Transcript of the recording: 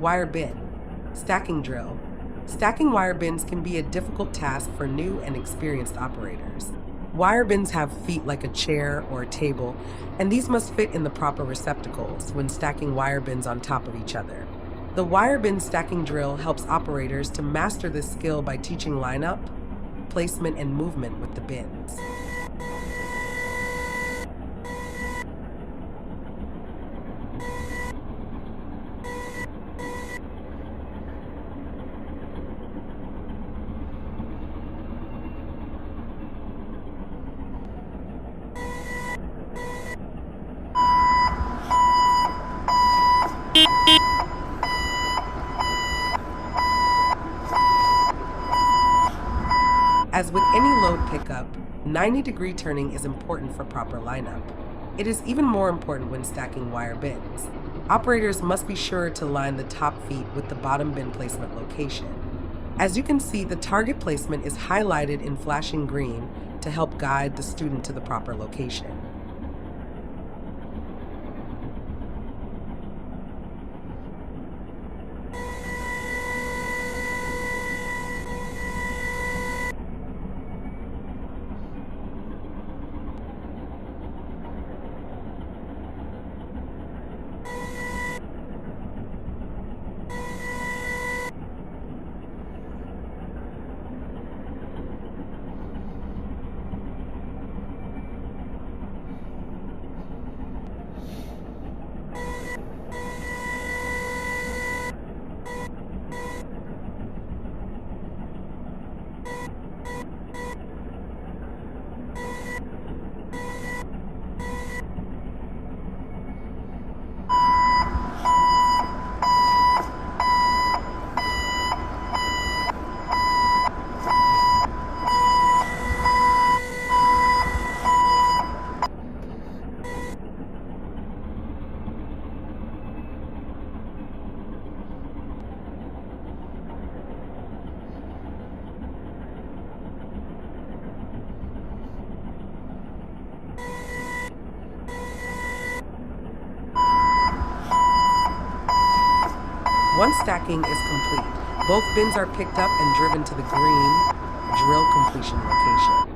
Wire bin. Stacking drill. Stacking wire bins can be a difficult task for new and experienced operators. Wire bins have feet like a chair or a table, and these must fit in the proper receptacles when stacking wire bins on top of each other. The wire bin stacking drill helps operators to master this skill by teaching lineup, placement, and movement with the bins. As with any load pickup, 90-degree turning is important for proper lineup. It is even more important when stacking wire bins. Operators must be sure to line the top feet with the bottom bin placement location. As you can see, the target placement is highlighted in flashing green to help guide the student to the proper location. Once stacking is complete, both bins are picked up and driven to the green drill completion location.